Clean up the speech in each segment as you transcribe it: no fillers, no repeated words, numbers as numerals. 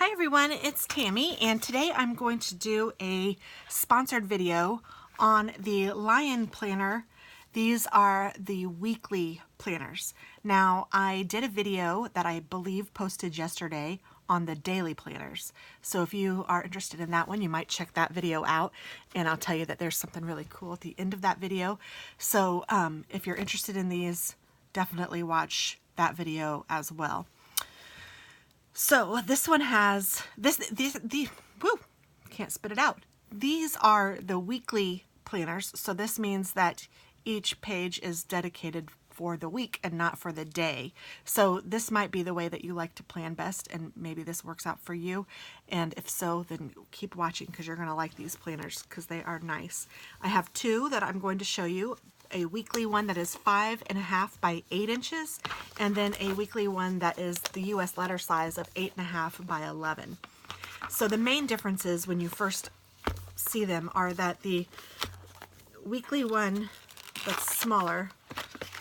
Hi everyone, it's Tammy, and today I'm going to do a sponsored video on the Lion Planner. These are the weekly planners. Now, I did a video that I believe posted yesterday on the daily planners. So if you are interested in that one, you might check that video out, and I'll tell you that there's something really cool at the end of that video. So if you're interested in these, definitely watch that video as well. So this one has can't spit it out. These are the weekly planners. So this means that each page is dedicated for the week and not for the day. So this might be the way that you like to plan best, and maybe this works out for you. And if so, then keep watching because you're going to like these planners because they are nice. I have two that I'm going to show you. A weekly one that is 5.5 by 8 inches, and then a weekly one that is the US letter size of 8.5 by 11. So the main differences when you first see them are that the weekly one that's smaller,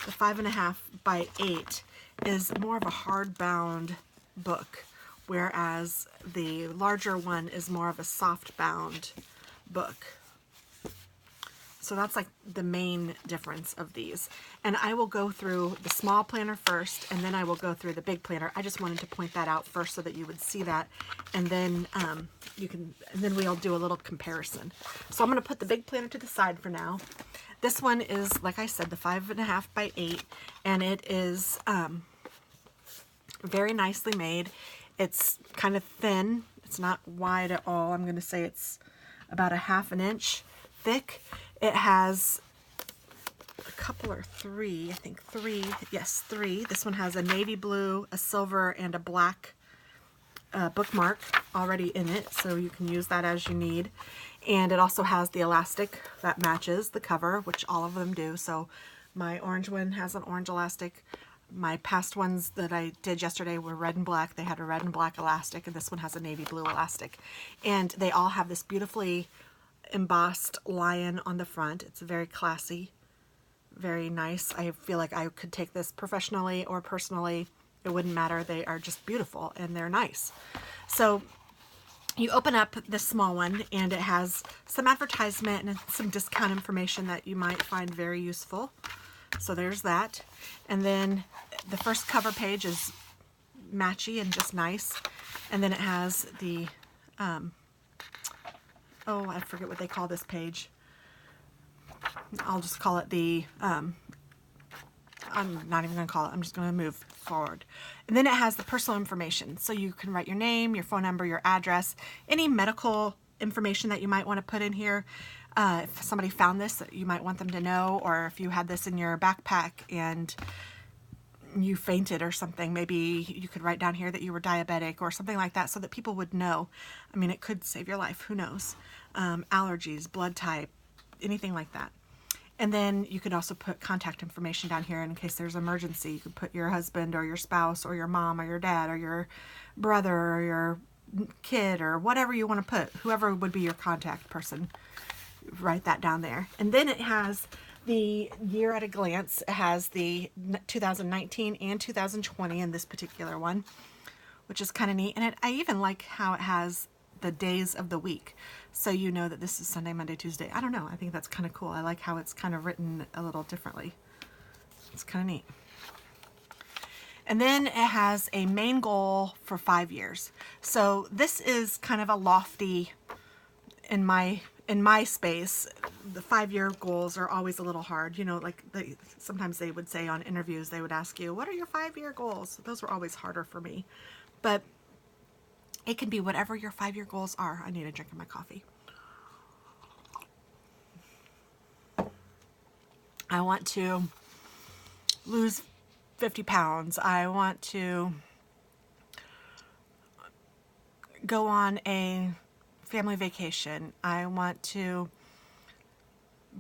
the 5.5 by 8, is more of a hardbound book, whereas the larger one is more of a soft bound book. So that's like the main difference of these. And I will go through the small planner first, and then I will go through the big planner. I just wanted to point that out first so that you would see that, and then then we'll do a little comparison. So I'm going to put the big planner to the side for now. This one is, like I said, the 5.5 by 8, and it is very nicely made. It's kind of thin. It's not wide at all. I'm going to say it's about 1/2 inch thick. It has a couple or three, I think three, yes, three. This one has a navy blue, a silver, and a black bookmark already in it, so you can use that as you need. And it also has the elastic that matches the cover, which all of them do. So my orange one has an orange elastic. My past ones that I did yesterday were red and black. They had a red and black elastic, and this one has a navy blue elastic. And they all have this beautifully embossed lion on the front. It's very classy, very nice. I feel like I could take this professionally or personally. It wouldn't matter. They are just beautiful and they're nice. So you open up this small one, and it has some advertisement and some discount information that you might find very useful. So there's that. And then the first cover page is matchy and just nice. And then it has the oh, I forget what they call this page. I'll just call it the, I'm not even going to call it, I'm just going to move forward. And then it has the personal information. So you can write your name, your phone number, your address, any medical information that you might want to put in here. If somebody found this, you might want them to know, or if you had this in your backpack and you fainted or something, maybe you could write down here that you were diabetic or something like that so that people would know. I mean, it could save your life, who knows. Allergies, blood type, anything like that. And then you could also put contact information down here in case there's an emergency. You could put your husband or your spouse or your mom or your dad or your brother or your kid or whatever you want to put, whoever would be your contact person. Write that down there. And then it has the year at a glance. It has the 2019 and 2020 in this particular one, which is kind of neat. And I even like how it has the days of the week, so you know that this is Sunday, Monday, Tuesday. I don't know. I think that's kind of cool. I like how it's kind of written a little differently. It's kind of neat. And then it has a main goal for 5 years. So this is kind of a lofty, in my space, the 5-year goals are always a little hard. You know, like sometimes they would say on interviews, they would ask you, what are your 5-year goals? Those were always harder for me. But it can be whatever your 5-year goals are. I need a drink of my coffee. I want to lose 50 pounds. I want to go on a family vacation. I want to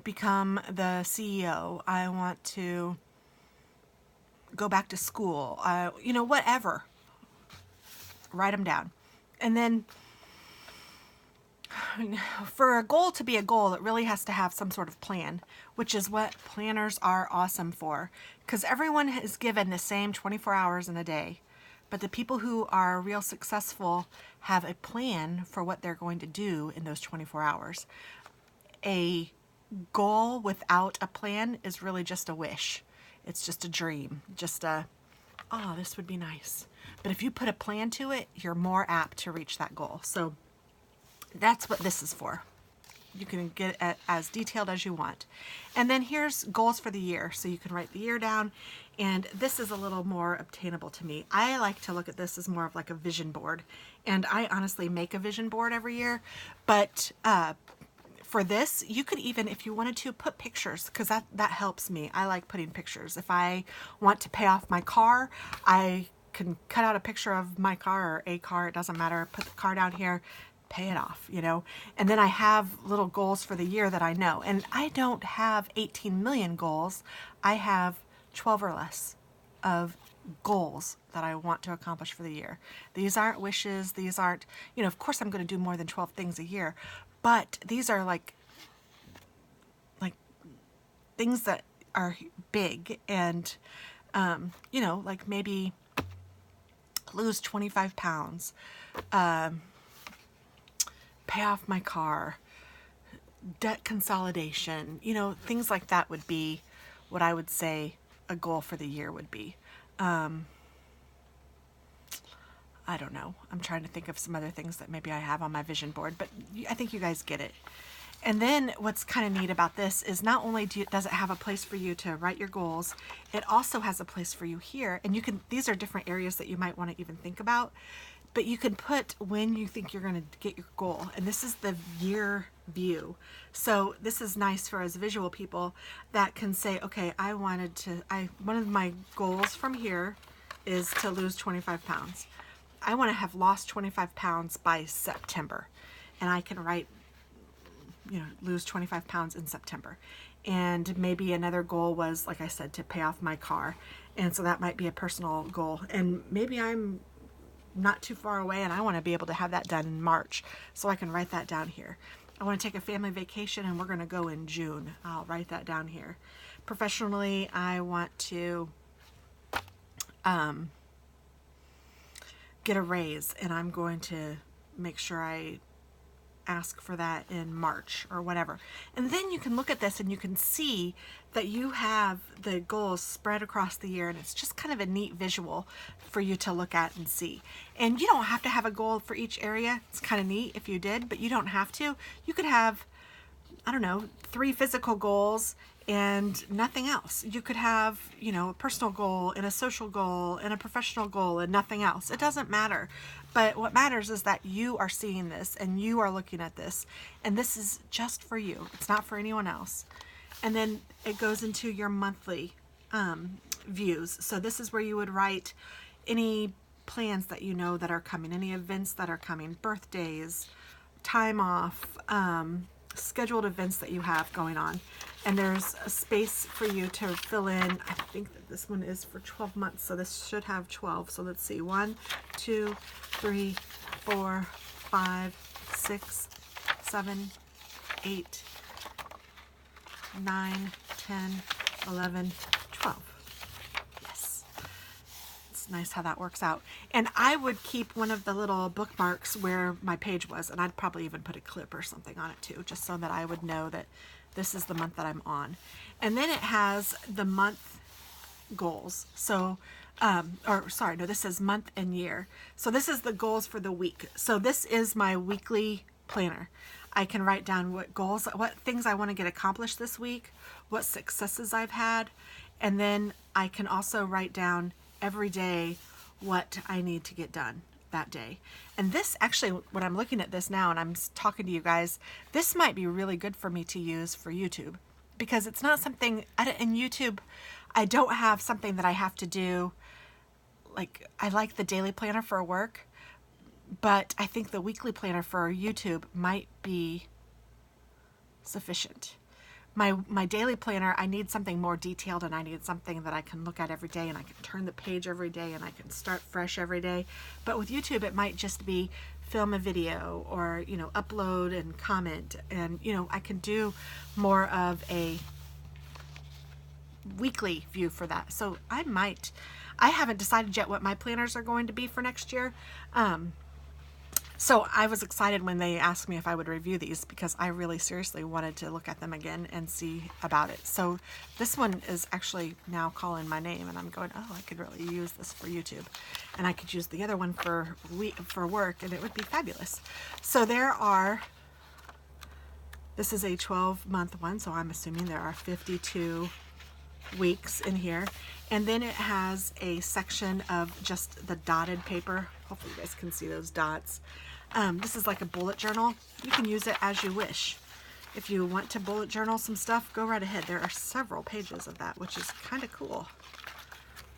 become the CEO. I want to go back to school. You know, whatever. Write them down. And then for a goal to be a goal, it really has to have some sort of plan, which is what planners are awesome for, because everyone is given the same 24 hours in a day. but the people who are real successful have a plan for what they're going to do in those 24 hours. A goal without a plan is really just a wish. It's just a dream, just a, oh, this would be nice. But if you put a plan to it, you're more apt to reach that goal. So that's what this is for. You can get it as detailed as you want. And then here's goals for the year. So you can write the year down, and this is a little more obtainable to me. I like to look at this as more of like a vision board, and I honestly make a vision board every year. But for this, you could even, if you wanted to, put pictures, because that helps me. I like putting pictures. If I want to pay off my car, I can cut out a picture of my car or a car, it doesn't matter, put the car down here, pay it off, you know. And then I have little goals for the year that I know. And I don't have 18 million goals. I have 12 or less of goals that I want to accomplish for the year. These aren't wishes. These aren't, you know, of course I'm going to do more than 12 things a year, but these are like things that are big and, you know, like maybe lose 25 pounds, pay off my car, debt consolidation, you know, things like that would be what I would say a goal for the year would be. I don't know. I'm trying to think of some other things that maybe I have on my vision board, but I think you guys get it. And then what's kind of neat about this is not only does it have a place for you to write your goals, it also has a place for you here. And you can, these are different areas that you might want to even think about, but you can put when you think you're going to get your goal. And this is the year view. So this is nice for us visual people that can say, okay, one of my goals from here is to lose 25 pounds. I want to have lost 25 pounds by September. And I can write, you know, lose 25 pounds in September. And maybe another goal was, like I said, to pay off my car. And so that might be a personal goal. And maybe I'm not too far away and I want to be able to have that done in March. So I can write that down here. I want to take a family vacation and we're going to go in June. I'll write that down here. Professionally, I want to get a raise, and I'm going to make sure I ask for that in March or whatever. And then you can look at this and you can see that you have the goals spread across the year, and it's just kind of a neat visual for you to look at and see. And you don't have to have a goal for each area. It's kind of neat if you did, but you don't have to. You could have, I don't know, 3 physical goals and nothing else. You could have, you know, a personal goal and a social goal and a professional goal and nothing else. It doesn't matter. But what matters is that you are seeing this and you are looking at this, and this is just for you. It's not for anyone else. And then it goes into your monthly views. So this is where you would write any plans that you know that are coming, any events that are coming, birthdays, time off, scheduled events that you have going on. And there's a space for you to fill in. I think that this one is for 12 months, so this should have 12. So let's see, 1, 2, 3, 4, 5, 6, 7, 8, 9, 10, 11, 12. Yes. It's nice how that works out. And I would keep one of the little bookmarks where my page was, and I'd probably even put a clip or something on it too, just so that I would know that this is the month that I'm on. And then it has the month goals. So, this says month and year. So this is the goals for the week. So this is my weekly planner. I can write down what goals, what things I want to get accomplished this week, what successes I've had, and then I can also write down every day what I need to get done that day. And this actually, when I'm looking at this now and I'm talking to you guys, this might be really good for me to use for YouTube, because it's not something in YouTube. I don't have something that I have to do. Like, I like the daily planner for work, but I think the weekly planner for YouTube might be sufficient. My daily planner, I need something more detailed, and I need something that I can look at every day, and I can turn the page every day, and I can start fresh every day. But with YouTube, it might just be film a video, or, you know, upload and comment, and, you know, I can do more of a weekly view for that. So I I haven't decided yet what my planners are going to be for next year. So I was excited when they asked me if I would review these because I really seriously wanted to look at them again and see about it. So this one is actually now calling my name, and I'm going, oh, I could really use this for YouTube. And I could use the other one for work, and it would be fabulous. So this is a 12-month one, so I'm assuming there are 52 weeks in here. And then it has a section of just the dotted paper. Hopefully you guys can see those dots. This is like a bullet journal. You can use it as you wish. If you want to bullet journal some stuff, go right ahead. There are several pages of that, which is kind of cool.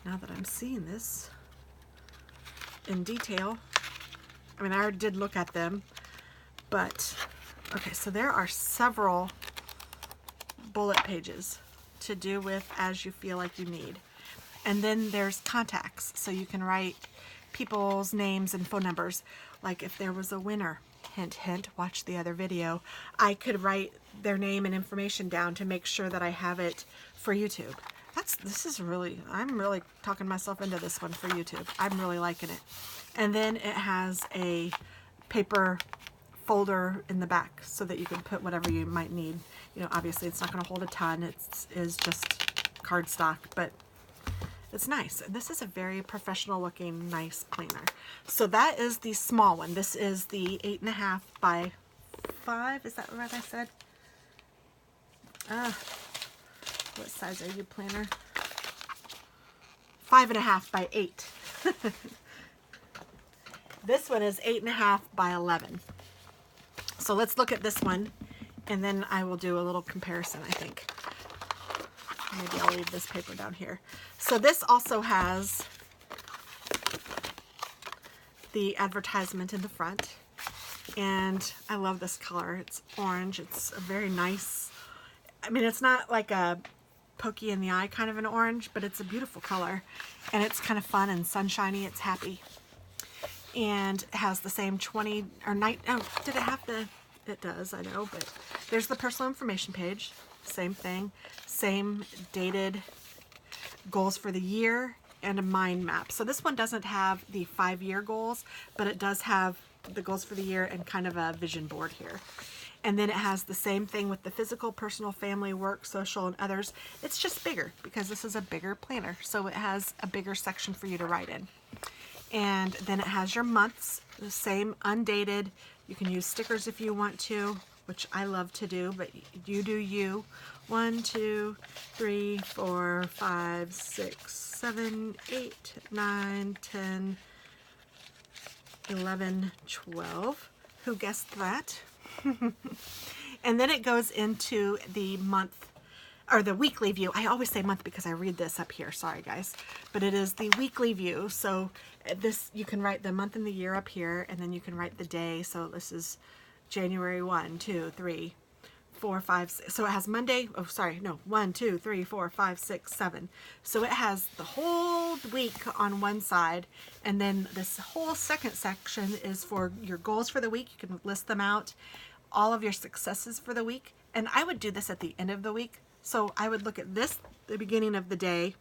Now that I'm seeing this in detail. I mean, I already did look at them, but okay, so there are several bullet pages to do with as you feel like you need. And then there's contacts, so you can write people's names and phone numbers. Like if there was a winner, hint, hint, watch the other video, I could write their name and information down to make sure that I have it for YouTube. I'm really talking myself into this one for YouTube. I'm really liking it. And then it has a paper folder in the back so that you can put whatever you might need. You know, obviously it's not going to hold a ton. It is just cardstock, but it's nice. This is a very professional looking, nice planner. So that is the small one. This is the 8.5 by 5. Is that what I said? What size are you, planner? 5.5 by 8. This one is 8.5 by 11. So let's look at this one, and then I will do a little comparison, I think. Maybe I'll leave this paper down here. So this also has the advertisement in the front, and I love this color. It's orange. It's a very nice, I mean, it's not like a pokey in the eye kind of an orange, but it's a beautiful color, and it's kind of fun and sunshiny. It's happy. And it has the same 20 or 9, oh, did it have the, it does, I know, but there's the personal information page. Same thing, same dated goals for the year and a mind map. So this one doesn't have the 5-year goals, but it does have the goals for the year and kind of a vision board here. And then it has the same thing with the physical, personal, family, work, social, and others. It's just bigger because this is a bigger planner. So it has a bigger section for you to write in. And then it has your months, the same undated. You can use stickers if you want to, which I love to do, but you do you. 1, 2, 3, 4, 5, 6, 7, 8, 9, 10, 11, 12. Who guessed that? And then it goes into the month, or the weekly view. I always say month because I read this up here. Sorry, guys. But it is the weekly view. So this, you can write the month and the year up here, and then you can write the day. So this is January 1, 2, 3, 4, 5, 6. So it has Monday. Oh, sorry. No, 1, 2, 3, 4, 5, 6, 7. So it has the whole week on one side. And then this whole second section is for your goals for the week. You can list them out. All of your successes for the week. And I would do this at the end of the week. So I would look at this, the beginning of the day,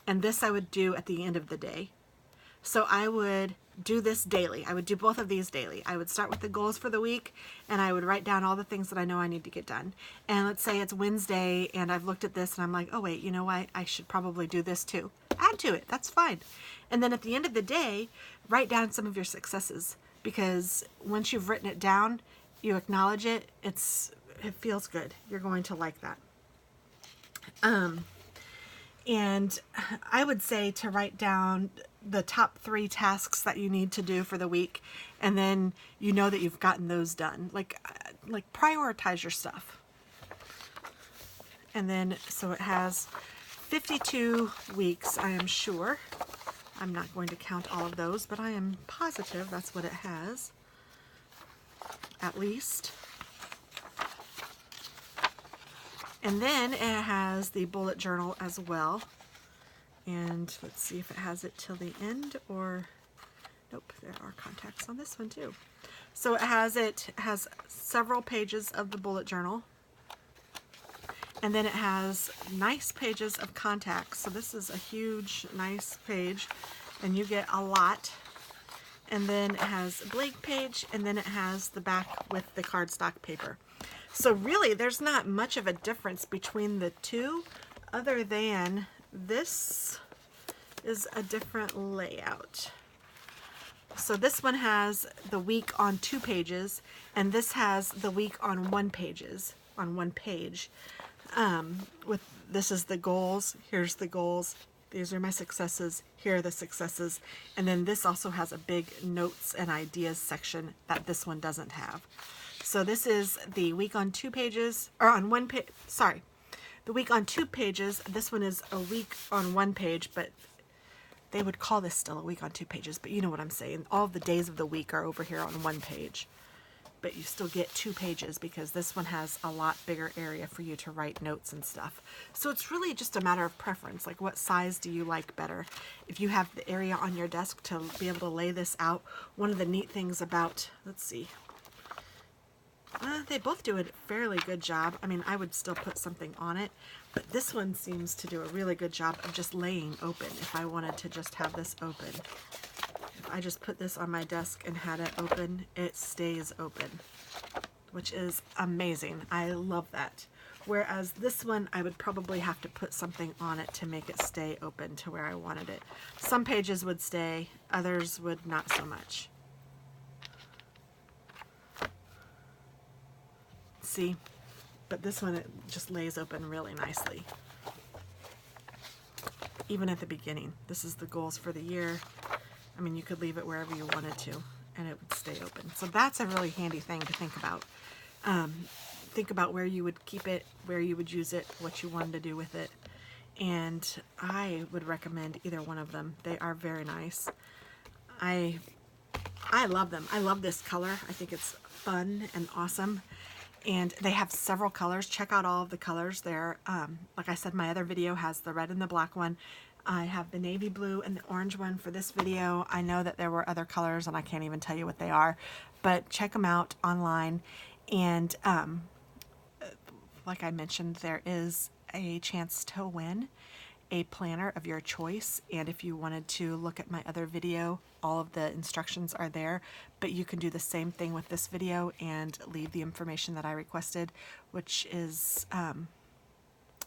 and this I would do at the end of the day. So I would do this daily. I would do both of these daily. I would start with the goals for the week, and I would write down all the things that I know I need to get done. And let's say it's Wednesday, and I've looked at this, and I'm like, oh wait, you know what? I should probably do this too. Add to it. That's fine. And then at the end of the day, write down some of your successes, because once you've written it down, you acknowledge it. It feels good. You're going to like that. And I would say to write down the top 3 tasks that you need to do for the week, and then you know that you've gotten those done. Like prioritize your stuff. And then, so it has 52 weeks, I am sure. I'm not going to count all of those, but I am positive that's what it has. At least. And then it has the bullet journal as well. And let's see if it has it till the end, or nope, there are contacts on this one too. So it has several pages of the bullet journal. And then it has nice pages of contacts. So this is a huge, nice page, and you get a lot. And then it has a blank page, and then it has the back with the cardstock paper. So really, there's not much of a difference between the two, other than this is a different layout. So this one has the week on 2 pages, and this has the week on 1 page. With this is the goals, here's the goals, these are my successes, here are the successes, and then this also has a big notes and ideas section that this one doesn't have. So this is the week on 2 pages, or on 1 page, sorry, the week on 2 pages. This one is a week on 1 page, but they would call this still a week on 2 pages, but you know what I'm saying. All the days of the week are over here on 1 page. But you still get 2 pages because this one has a lot bigger area for you to write notes and stuff. So it's really just a matter of preference, like what size do you like better. If you have the area on your desk to be able to lay this out, one of the neat things about, let's see, they both do a fairly good job. I mean, I would still put something on it, but this one seems to do a really good job of just laying open if I wanted to just have this open. I just put this on my desk and had it open, it stays open, which is amazing. I love that. Whereas this one, I would probably have to put something on it to make it stay open to where I wanted it. Some pages would stay, others would not so much. See? But this one, it just lays open really nicely. Even at the beginning. This is the goals for the year. I mean, you could leave it wherever you wanted to, and it would stay open. So that's a really handy thing to think about. Think about where you would keep it, where you would use it, what you wanted to do with it. And I would recommend either one of them. They are very nice. I love them. I love this color. I think it's fun and awesome. And they have several colors. Check out all of the colors there. Like I said, my other video has the red and the black one. I have the navy blue and the orange one for this video. I know that there were other colors and I can't even tell you what they are, but check them out online. And like I mentioned, there is a chance to win a planner of your choice. And if you wanted to look at my other video, all of the instructions are there, but you can do the same thing with this video and leave the information that I requested, which is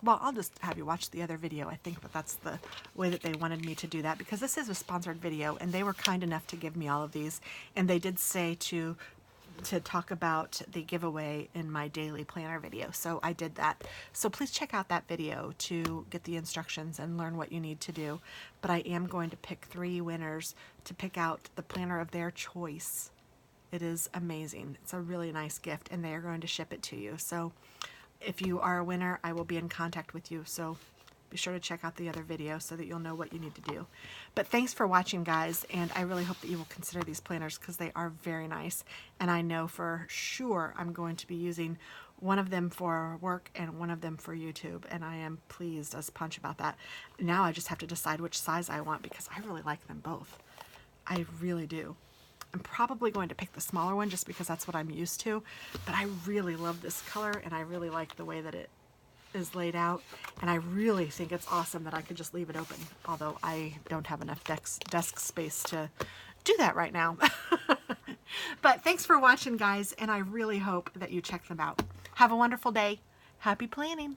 well, I'll just have you watch the other video. I think that that's the way that they wanted me to do that, because this is a sponsored video and they were kind enough to give me all of these, and they did say to talk about the giveaway in my daily planner video, so I did that. So please check out that video to get the instructions and learn what you need to do. But I am going to pick 3 winners to pick out the planner of their choice. It is amazing. It's a really nice gift, and they are going to ship it to you. So if you are a winner, I will be in contact with you, so be sure to check out the other video so that you'll know what you need to do. But thanks for watching, guys, and I really hope that you will consider these planners because they are very nice, and I know for sure I'm going to be using one of them for work and one of them for YouTube, and I am pleased as punch about that. Now I just have to decide which size I want because I really like them both. I really do. I'm probably going to pick the smaller one just because that's what I'm used to, but I really love this color and I really like the way that it is laid out, and I really think it's awesome that I could just leave it open, although I don't have enough desk space to do that right now. But thanks for watching, guys, and I really hope that you check them out. Have a wonderful day. Happy planning.